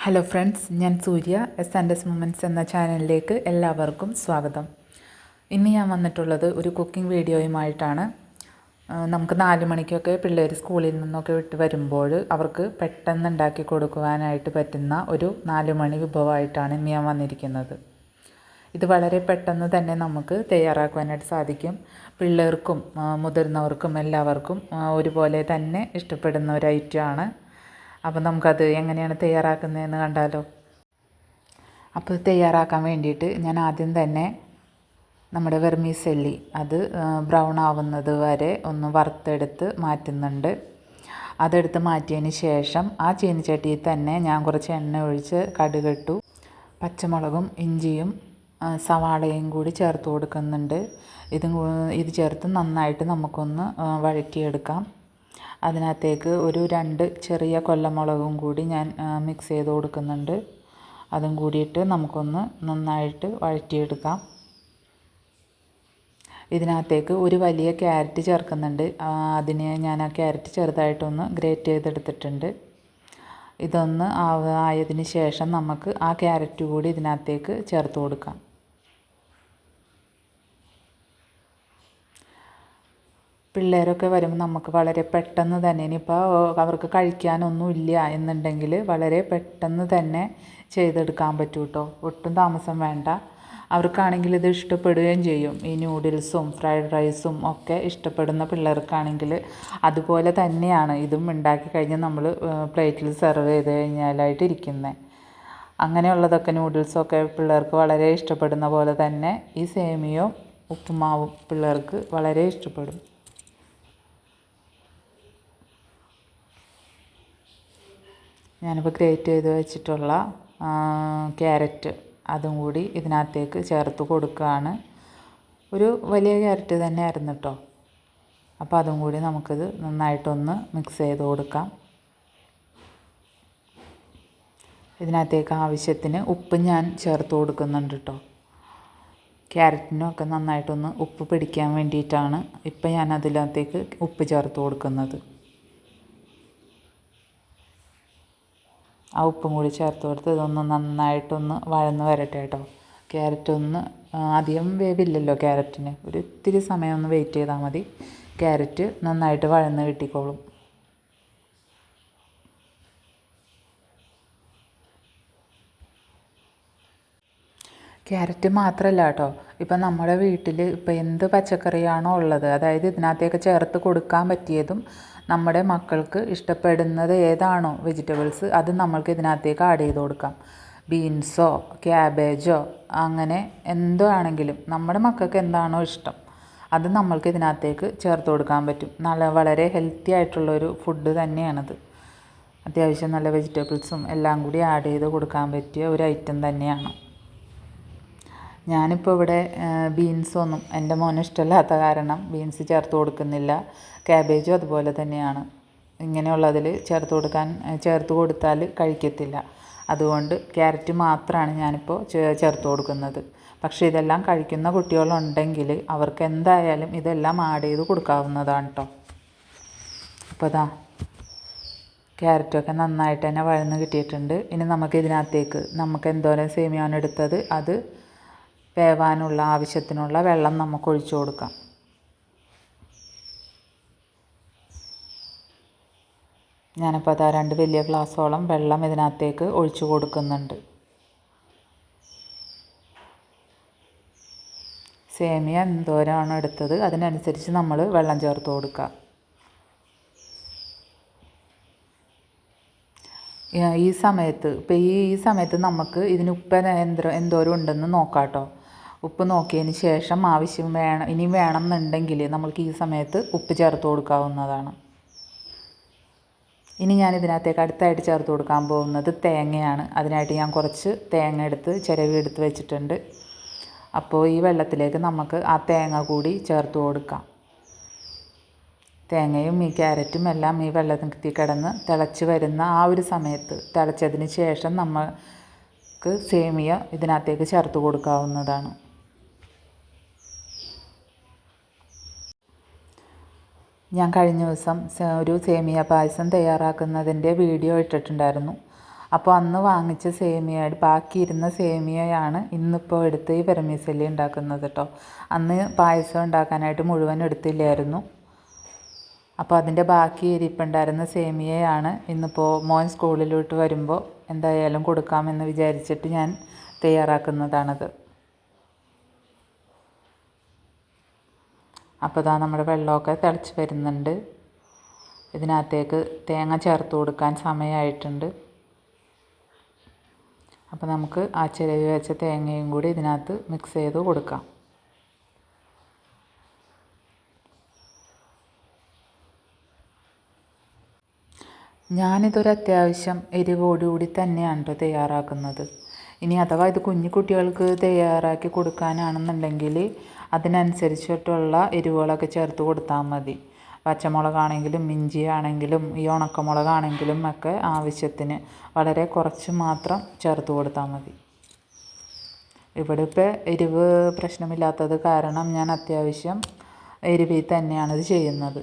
Hello friends, ഞാൻ സൂര്യ. S moments എന്ന ചാനലിലേക്ക് എല്ലാവർക്കും സ്വാഗതം. ഇന്ന് ഞാൻ വന്നിട്ടുള്ളത് ഒരു കുക്കിംഗ് വീഡിയോയുമായിട്ടാണ്. നമുക്ക് 4 മണിക്കൊക്കെ പിള്ളേർ സ്കൂളിൽ നിന്നൊക്കെ വിട്ട് വരുമ്പോൾ അവർക്ക് പെട്ടെന്ന് ഉണ്ടാക്കി കൊടുക്കുവാനായിട്ട് പറ്റുന്ന ഒരു 4 മണി വിഭവമായിട്ടാണ് ഇന്ന് ഞാൻ വന്നിരിക്കുന്നത്. ഇത് വളരെ പെട്ടെന്ന് തന്നെ നമുക്ക് തയ്യാറാക്കുവാനായിട്ട് സാധിക്കും. പിള്ളേർക്കും മുതിർന്നവർക്കും എല്ലാവർക്കും ഒരുപോലെ തന്നെ ഇഷ്ടപ്പെടുന്ന ഒരു ഐറ്റമാണ്. അപ്പോൾ നമുക്കത് എങ്ങനെയാണ് തയ്യാറാക്കുന്നതെന്ന് കണ്ടാലോ. അപ്പോൾ തയ്യാറാക്കാൻ വേണ്ടിയിട്ട് ഞാൻ ആദ്യം തന്നെ നമ്മുടെ വെർമിസെല്ലി അത് ബ്രൗൺ ആവുന്നത് വരെ ഒന്ന് വറുത്തെടുത്ത് മാറ്റുന്നുണ്ട്. അതെടുത്ത് മാറ്റിയതിന് ശേഷം ആ ചീനിച്ചട്ടിയിൽ തന്നെ ഞാൻ കുറച്ച് എണ്ണ ഒഴിച്ച് കടുകിട്ടു. പച്ചമുളകും ഇഞ്ചിയും സവാളയും കൂടി ചേർത്ത് കൊടുക്കുന്നുണ്ട്. ഇത് ചേർത്ത് നന്നായിട്ട് നമുക്കൊന്ന് വഴറ്റിയെടുക്കാം. അതിനകത്തേക്ക് ഒരു 2 ചെറിയ കൊല്ലമുളകും കൂടി ഞാൻ മിക്സ് ചെയ്ത് കൊടുക്കുന്നുണ്ട്. അതും കൂടിയിട്ട് നമുക്കൊന്ന് നന്നായിട്ട് വഴറ്റിയെടുക്കാം. ഇതിനകത്തേക്ക് ഒരു വലിയ ക്യാരറ്റ് ചേർക്കുന്നുണ്ട്. അതിന് ഞാൻ ആ ക്യാരറ്റ് ചെറുതായിട്ടൊന്ന് ഗ്രേറ്റ് ചെയ്തെടുത്തിട്ടുണ്ട്. ഇതൊന്ന് ആയതിന് ശേഷം നമുക്ക് ആ ക്യാരറ്റ് കൂടി ഇതിനകത്തേക്ക് ചേർത്ത് കൊടുക്കാം. പിള്ളേരൊക്കെ വരുമ്പോൾ നമുക്ക് വളരെ പെട്ടെന്ന് തന്നെ, ഇനിയിപ്പോൾ അവർക്ക് കഴിക്കാനൊന്നുമില്ല എന്നുണ്ടെങ്കിൽ വളരെ പെട്ടെന്ന് തന്നെ ചെയ്തെടുക്കാൻ പറ്റും കേട്ടോ. ഒട്ടും താമസം വേണ്ട. അവർക്കാണെങ്കിൽ ഇത് ഇഷ്ടപ്പെടുകയും ചെയ്യും. ഈ നൂഡിൽസും ഫ്രൈഡ് റൈസും ഒക്കെ ഇഷ്ടപ്പെടുന്ന പിള്ളേർക്കാണെങ്കിൽ അതുപോലെ തന്നെയാണ് ഇതും ഉണ്ടാക്കി കഴിഞ്ഞ് നമ്മൾ പ്ലേറ്റിൽ സെർവ് ചെയ്ത് കഴിഞ്ഞാലായിട്ട് ഇരിക്കുന്നത്. അങ്ങനെയുള്ളതൊക്കെ നൂഡിൽസൊക്കെ പിള്ളേർക്ക് വളരെ ഇഷ്ടപ്പെടുന്ന പോലെ തന്നെ ഈ സേമിയയും ഉപ്പുമാവും പിള്ളേർക്ക് വളരെ ഇഷ്ടപ്പെടും. ഞാനിപ്പോൾ ഗ്രേറ്റ് ചെയ്ത് വെച്ചിട്ടുള്ള ക്യാരറ്റ് അതും കൂടി ഇതിനകത്തേക്ക് ചേർത്ത് കൊടുക്കുകയാണ്. ഒരു വലിയ ക്യാരറ്റ് തന്നെ ആയിരുന്നു കേട്ടോ. അപ്പോൾ അതും കൂടി നമുക്കിത് നന്നായിട്ടൊന്ന് മിക്സ് ചെയ്ത് കൊടുക്കാം. ഇതിനകത്തേക്ക് ആവശ്യത്തിന് ഉപ്പ് ഞാൻ ചേർത്ത് കൊടുക്കുന്നുണ്ട് കേട്ടോ. ക്യാരറ്റിനൊക്കെ നന്നായിട്ടൊന്ന് ഉപ്പ് പിടിക്കാൻ വേണ്ടിയിട്ടാണ് ഇപ്പം ഞാൻ അതിനകത്തേക്ക് ഉപ്പ് ചേർത്ത് കൊടുക്കുന്നത്. ആ ഉപ്പും കൂടി ചേർത്ത് കൊടുത്ത് ഇതൊന്ന് നന്നായിട്ടൊന്ന് വഴന്ന് വരട്ടെ കേട്ടോ. ക്യാരറ്റ് ഒന്ന് അധികം വേവില്ലല്ലോ ക്യാരറ്റിന്. ഒരു ഇത്തിരി സമയം ഒന്ന് വെയിറ്റ് ചെയ്താൽ മതി. ക്യാരറ്റ് നന്നായിട്ട് വഴന്ന് കിട്ടിക്കോളും. ക്യാരറ്റ് മാത്രമല്ല കേട്ടോ, ഇപ്പം നമ്മുടെ വീട്ടിൽ ഇപ്പം എന്ത് പച്ചക്കറിയാണോ ഉള്ളത്, അതായത് ഇതിനകത്തേക്ക് ചേർത്ത് കൊടുക്കാൻ പറ്റിയതും നമ്മുടെ മക്കൾക്ക് ഇഷ്ടപ്പെടുന്നത് ഏതാണോ വെജിറ്റബിൾസ് അത് നമ്മൾക്ക് ഇതിനകത്തേക്ക് ആഡ് ചെയ്ത് കൊടുക്കാം. ബീൻസോ ക്യാബേജോ അങ്ങനെ എന്തോ ആണെങ്കിലും നമ്മുടെ മക്കൾക്ക് എന്താണോ ഇഷ്ടം അത് നമ്മൾക്ക് ഇതിനകത്തേക്ക് ചേർത്ത് കൊടുക്കാൻ പറ്റും. വളരെ ഹെൽത്തി ആയിട്ടുള്ളൊരു ഫുഡ് തന്നെയാണത്. അത്യാവശ്യം നല്ല വെജിറ്റബിൾസും എല്ലാം കൂടി ആഡ് ചെയ്ത് കൊടുക്കാൻ പറ്റിയ ഒരു ഐറ്റം തന്നെയാണ്. ഞാനിപ്പോൾ ഇവിടെ ബീൻസൊന്നും എൻ്റെ മോന് ഇഷ്ടമില്ലാത്ത കാരണം ബീൻസ് ചേർത്ത് കൊടുക്കുന്നില്ല. ക്യാബേജും അതുപോലെ തന്നെയാണ്. ഇങ്ങനെയുള്ളതിൽ ചേർത്ത് കൊടുത്താൽ കഴിക്കത്തില്ല. അതുകൊണ്ട് ക്യാരറ്റ് മാത്രമാണ് ഞാനിപ്പോൾ ചേർത്ത് കൊടുക്കുന്നത്. പക്ഷേ ഇതെല്ലാം കഴിക്കുന്ന കുട്ടികളുണ്ടെങ്കിൽ അവർക്ക് എന്തായാലും ഇതെല്ലാം ആഡ് ചെയ്ത് കൊടുക്കാവുന്നതാണ് കേട്ടോ. അപ്പോൾ ഇതാ ക്യാരറ്റൊക്കെ നന്നായിട്ട് തന്നെ വഴന്ന് കിട്ടിയിട്ടുണ്ട്. ഇനി നമുക്ക് ഇതിനകത്തേക്ക് നമുക്ക് എന്തോരം സേമിയാണ് എടുത്തത് അത് വേവാനുള്ള ആവശ്യത്തിനുള്ള വെള്ളം നമുക്ക് ഒഴിച്ചു കൊടുക്കാം. ഞാനിപ്പോൾ അതാ 2 വലിയ ഗ്ലാസ്സോളം വെള്ളം ഇതിനകത്തേക്ക് ഒഴിച്ചു കൊടുക്കുന്നുണ്ട്. സേമിയ എന്തോരമാണ് എടുത്തത് അതിനനുസരിച്ച് നമ്മൾ വെള്ളം ചേർത്ത് കൊടുക്കുക. ഈ സമയത്ത് നമുക്ക് ഇതിന് ഉപ്പ് എന്തോരം ഉണ്ടെന്ന് നോക്കാം കേട്ടോ. ഉപ്പ് നോക്കിയതിന് ശേഷം ഇനി വേണമെന്നുണ്ടെങ്കിൽ നമ്മൾക്ക് ഈ സമയത്ത് ഉപ്പ് ചേർത്ത് കൊടുക്കാവുന്നതാണ്. ഇനി ഞാൻ ഇതിനകത്തേക്ക് അടുത്തായിട്ട് ചേർത്ത് കൊടുക്കാൻ പോകുന്നത് തേങ്ങയാണ്. അതിനായിട്ട് ഞാൻ കുറച്ച് തേങ്ങ ചിരവി എടുത്ത് വെച്ചിട്ടുണ്ട്. അപ്പോൾ ഈ വെള്ളത്തിലേക്ക് നമുക്ക് ആ തേങ്ങ കൂടി ചേർത്ത് കൊടുക്കാം. തേങ്ങയും ഈ ക്യാരറ്റും എല്ലാം ഈ വെള്ളത്തിൽ കിടന്ന് തിളച്ച് വരുന്ന ആ ഒരു സമയത്ത് തിളച്ചതിന് ശേഷം നമുക്ക് സേമിയ ഇതിനകത്തേക്ക് ചേർത്ത് കൊടുക്കാവുന്നതാണ്. ഞാൻ കഴിഞ്ഞ ദിവസം ഒരു സേമിയ പായസം തയ്യാറാക്കുന്നതിൻ്റെ വീഡിയോ ഇട്ടിട്ടുണ്ടായിരുന്നു. അപ്പോൾ അന്ന് വാങ്ങിച്ച സേമിയ ബാക്കിയിരുന്ന സേമിയയാണ് ഇന്നിപ്പോൾ എടുത്ത് ഈ വെർമിസെല്ലി ഉണ്ടാക്കുന്നത് കേട്ടോ. അന്ന് പായസം ഉണ്ടാക്കാനായിട്ട് മുഴുവൻ എടുത്തില്ലായിരുന്നു. അപ്പോൾ അതിൻ്റെ ബാക്കി ഇരിപ്പുണ്ടായിരുന്ന സേമിയയാണ് ഇന്നിപ്പോൾ മോൻ സ്കൂളിലോട്ട് വരുമ്പോൾ എന്തായാലും കൊടുക്കാമെന്ന് വിചാരിച്ചിട്ട് ഞാൻ തയ്യാറാക്കുന്നതാണത്. അപ്പോൾ ഇതാ നമ്മുടെ വെള്ളമൊക്കെ തിളച്ച് വരുന്നുണ്ട്. ഇതിനകത്തേക്ക് തേങ്ങ ചേർത്ത് കൊടുക്കാൻ സമയമായിട്ടുണ്ട്. അപ്പോൾ നമുക്ക് ആ ചിരവി വെച്ച തേങ്ങയും കൂടി ഇതിനകത്ത് മിക്സ് ചെയ്ത് കൊടുക്കാം. ഞാനിതൊരു അത്യാവശ്യം എരിവോടുകൂടി തന്നെയാണ് കേട്ടോ തയ്യാറാക്കുന്നത്. ഇനി അഥവാ ഇത് കുഞ്ഞു കുട്ടികൾക്ക് തയ്യാറാക്കി കൊടുക്കാനാണെന്നുണ്ടെങ്കിൽ അതിനനുസരിച്ചിട്ടുള്ള എരിവുകളൊക്കെ ചേർത്ത് കൊടുത്താൽ മതി. പച്ചമുളകാണെങ്കിലും ഇഞ്ചി ആണെങ്കിലും ഈ ഉണക്കമുളകാണെങ്കിലും ഒക്കെ ആവശ്യത്തിന് വളരെ കുറച്ച് മാത്രം ചേർത്ത് കൊടുത്താൽ മതി. ഇവിടെ ഇപ്പോൾ എരിവ് പ്രശ്നമില്ലാത്തത് കാരണം ഞാൻ അത്യാവശ്യം എരിവിൽ തന്നെയാണ് ഇത് ചെയ്യുന്നത്.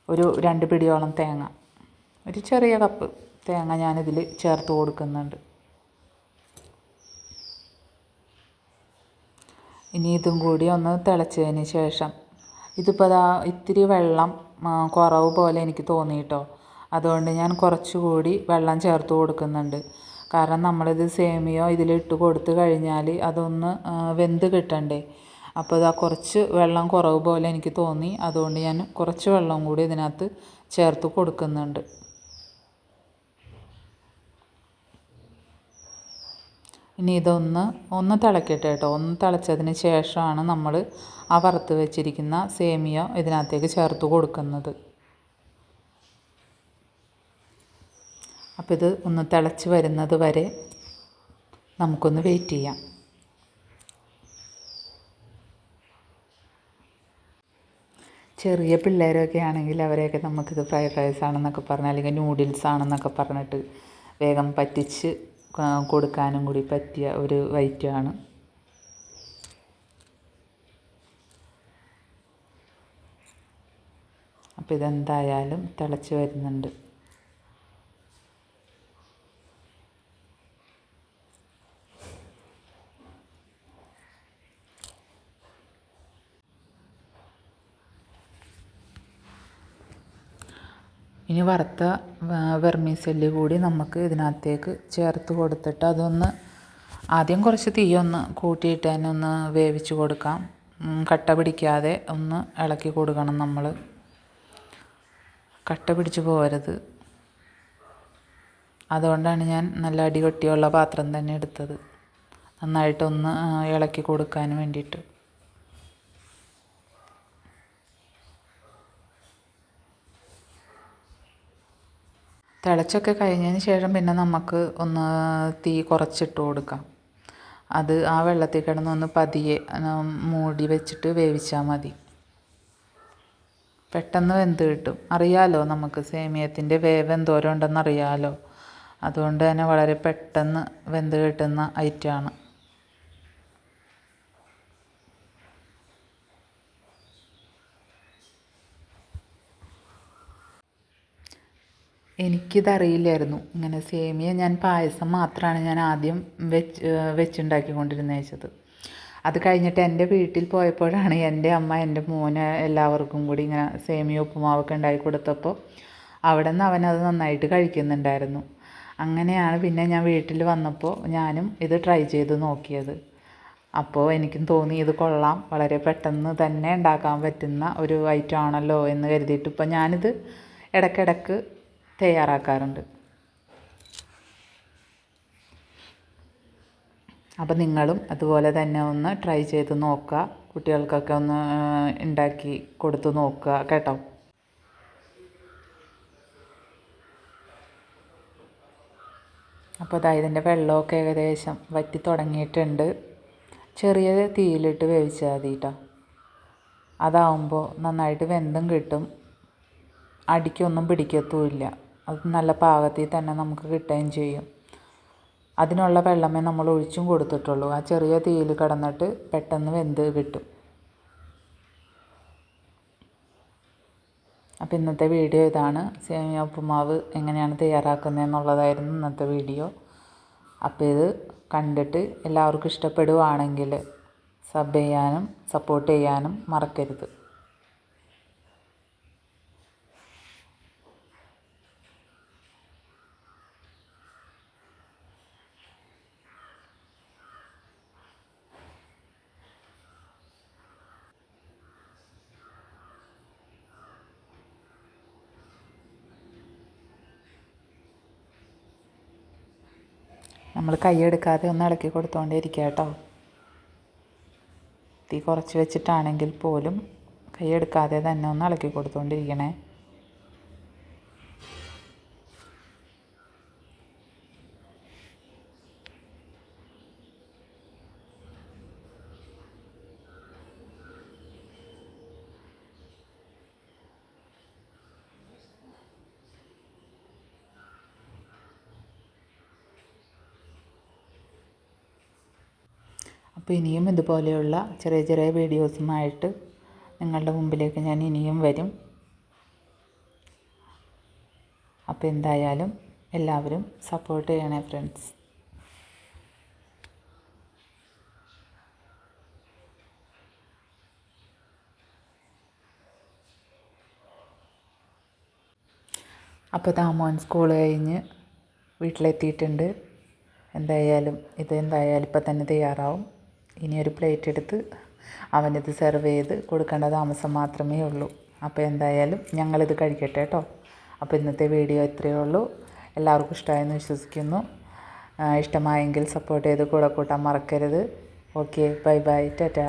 ഒരു 2 പിടിയോളം തേങ്ങ, ഒരു ചെറിയ കപ്പ് തേങ്ങ ഞാനിതിൽ ചേർത്ത് കൊടുക്കുന്നുണ്ട്. ഇനി ഇതും കൂടി ഒന്ന് തിളച്ചതിന് ശേഷം ഇതിപ്പോൾ അതാ ഇത്തിരി വെള്ളം കുറവ് പോലെ എനിക്ക് തോന്നി കേട്ടോ. അതുകൊണ്ട് ഞാൻ കുറച്ചുകൂടി വെള്ളം ചേർത്ത് കൊടുക്കുന്നുണ്ട്. കാരണം നമ്മളിത് സേമിയ ഇതിലിട്ട് കൊടുത്ത് കഴിഞ്ഞാൽ അതൊന്ന് വെന്ത് കിട്ടണ്ടേ. അപ്പോൾ ഇതാ കുറച്ച് വെള്ളം കുറവ് പോലെ എനിക്ക് തോന്നി. അതുകൊണ്ട് ഞാൻ കുറച്ച് വെള്ളം കൂടി ഇതിനകത്ത് ചേർത്ത് കൊടുക്കുന്നുണ്ട്. ഇനി ഒന്ന് തിളക്കട്ടെ കേട്ടോ. ഒന്ന് തിളച്ചതിന് ശേഷമാണ് നമ്മൾ ആ വറുത്ത് വെച്ചിരിക്കുന്ന സേമിയ ഇതിനകത്തേക്ക് ചേർത്ത് കൊടുക്കുന്നത്. അപ്പോൾ ഇത് ഒന്ന് തിളച്ച് വരുന്നത് വരെ നമുക്കൊന്ന് വെയിറ്റ് ചെയ്യാം. ചെറിയ പിള്ളേരൊക്കെ ആണെങ്കിൽ അവരെയൊക്കെ നമുക്കിത് ഫ്രൈഡ് റൈസ് ആണെന്നൊക്കെ പറഞ്ഞാൽ അല്ലെങ്കിൽ നൂഡിൽസ് ആണെന്നൊക്കെ പറഞ്ഞിട്ട് വേഗം പറ്റിച്ച് കൊടുക്കാനും കൂടി പറ്റിയ ഒരു ഐറ്റമാണ്. അപ്പോൾ ഇതെന്തായാലും തിളച്ച് വരുന്നുണ്ട്. ഇനി വറുത്ത വെർമിസെല്ലി കൂടി നമുക്ക് ഇതിനകത്തേക്ക് ചേർത്ത് കൊടുത്തിട്ട് അതൊന്ന് ആദ്യം കുറച്ച് തീയൊന്ന് കൂട്ടിയിട്ട് തന്നെ ഒന്ന് വേവിച്ച് കൊടുക്കാം. കട്ട പിടിക്കാതെ ഒന്ന് ഇളക്കി കൊടുക്കണം നമ്മൾ. കട്ട പിടിച്ച് പോകരുത്. അതുകൊണ്ടാണ് ഞാൻ നല്ല അടികട്ടിയുള്ള പാത്രം തന്നെ എടുത്തത്, നന്നായിട്ടൊന്ന് ഇളക്കി കൊടുക്കാൻ വേണ്ടിയിട്ട്. തിളച്ചൊക്കെ കഴിഞ്ഞതിന് ശേഷം പിന്നെ നമുക്ക് ഒന്ന് തീ കുറച്ചിട്ട് കൊടുക്കാം. അത് ആ വെള്ളത്തിൽ കിടന്നൊന്ന് പതിയെ മൂടി വെച്ചിട്ട് വേവിച്ചാൽ മതി. പെട്ടെന്ന് വെന്ത് കിട്ടും. അറിയാലോ നമുക്ക് സേമിയത്തിൻ്റെ വേവ് എന്തോരം ഉണ്ടെന്ന് അറിയാലോ. അതുകൊണ്ട് തന്നെ വളരെ പെട്ടെന്ന് വെന്ത് കിട്ടുന്ന ഐറ്റമാണ്. എനിക്കിതറിയില്ലായിരുന്നു. ഇങ്ങനെ സേമിയ ഞാൻ പായസം മാത്രമാണ് ഞാൻ ആദ്യം വെച്ചുണ്ടാക്കിക്കൊണ്ടിരുന്നത്. അത് കഴിഞ്ഞിട്ട് എൻ്റെ വീട്ടിൽ പോയപ്പോഴാണ് എൻ്റെ അമ്മ എൻ്റെ മോന് എല്ലാവർക്കും കൂടി ഇങ്ങനെ സേമിയ ഉപ്പുമാവൊക്കെ ഉണ്ടാക്കി കൊടുത്തപ്പോൾ അവിടെ നിന്ന് അവനത് നന്നായിട്ട് കഴിക്കുന്നുണ്ടായിരുന്നു. അങ്ങനെയാണ് പിന്നെ ഞാൻ വീട്ടിൽ വന്നപ്പോൾ ഞാനും ഇത് ട്രൈ ചെയ്ത് നോക്കിയത്. അപ്പോൾ എനിക്കും തോന്നി ഇത് കൊള്ളാം, വളരെ പെട്ടെന്ന് തന്നെ ഉണ്ടാക്കാൻ പറ്റുന്ന ഒരു ഐറ്റം ആണല്ലോ എന്ന് കരുതിയിട്ട് ഇപ്പോൾ ഞാനിത് ഇടയ്ക്കിടയ്ക്ക് തയ്യാറാക്കാറുണ്ട്. അപ്പോൾ നിങ്ങളും അതുപോലെ തന്നെ ഒന്ന് ട്രൈ ചെയ്ത് നോക്കുക. കുട്ടികൾക്കൊക്കെ ഒന്ന് ഉണ്ടാക്കി കൊടുത്ത് നോക്കുക കേട്ടോ. അപ്പോൾ അതാ ഇതിൻ്റെ വെള്ളമൊക്കെ ഏകദേശം വറ്റി തുടങ്ങിയിട്ടുണ്ട്. ചെറിയ തീയിലിട്ട് വേവിച്ചാൽ മതി കേട്ടോ. അതാവുമ്പോൾ നന്നായിട്ട് വെന്തും കിട്ടും, അടിക്കൊന്നും പിടിക്കത്തുമില്ല. അത് നല്ല പാകത്തിൽ തന്നെ നമുക്ക് കിട്ടുകയും ചെയ്യും. അതിനുള്ള വെള്ളമേ നമ്മൾ ഒഴിച്ചും കൊടുത്തിട്ടുള്ളൂ. ആ ചെറിയ തീയിൽ കിടന്നിട്ട് പെട്ടെന്ന് വെന്ത് കിട്ടും. അപ്പോൾ ഇന്നത്തെ വീഡിയോ ഇതാണ്. സേമിയ ഉപ്പുമാവ് എങ്ങനെയാണ് തയ്യാറാക്കുന്നതെന്നുള്ളതായിരുന്നു ഇന്നത്തെ വീഡിയോ. അപ്പോൾ ഇത് കണ്ടിട്ട് എല്ലാവർക്കും ഇഷ്ടപ്പെടുവാണെങ്കിൽ സബ് ചെയ്യാനും സപ്പോർട്ട് ചെയ്യാനും മറക്കരുത്. നമ്മൾ കൈയെടുക്കാതെ ഒന്ന് ഇളക്കി കൊടുത്തുകൊണ്ടേയിരിക്കുക കേട്ടോ. തീ കുറച്ച് വെച്ചിട്ടാണെങ്കിൽ പോലും കൈയെടുക്കാതെ തന്നെ ഒന്ന് ഇളക്കി കൊടുത്തുകൊണ്ടിരിക്കണേ. അപ്പോൾ ഇനിയും ഇതുപോലെയുള്ള ചെറിയ ചെറിയ വീഡിയോസുമായിട്ട് നിങ്ങളുടെ മുമ്പിലേക്ക് ഞാൻ ഇനിയും വരും. അപ്പോൾ എന്തായാലും എല്ലാവരും സപ്പോർട്ട് ചെയ്യണേ ഫ്രണ്ട്സ്. അപ്പോൾ മോൻ സ്കൂൾ കഴിഞ്ഞ് വീട്ടിലെത്തിയിട്ടുണ്ട്. എന്തായാലും ഇപ്പം തന്നെ തയ്യാറാവും. ഇനി ഒരു പ്ലേറ്റ് എടുത്ത് അവനിത് സെർവ് ചെയ്ത് കൊടുക്കേണ്ട താമസം മാത്രമേ ഉള്ളൂ. അപ്പോൾ എന്തായാലും ഞങ്ങളിത് കഴിക്കട്ടെ കേട്ടോ. അപ്പോൾ ഇന്നത്തെ വീഡിയോ ഇത്രയേ ഉള്ളൂ. എല്ലാവർക്കും ഇഷ്ടമായെന്ന് വിശ്വസിക്കുന്നു. ഇഷ്ടമായെങ്കിൽ സപ്പോർട്ട് ചെയ്ത് കൂടെ കൂട്ടാൻ മറക്കരുത്. Okay, bye bye, Tata.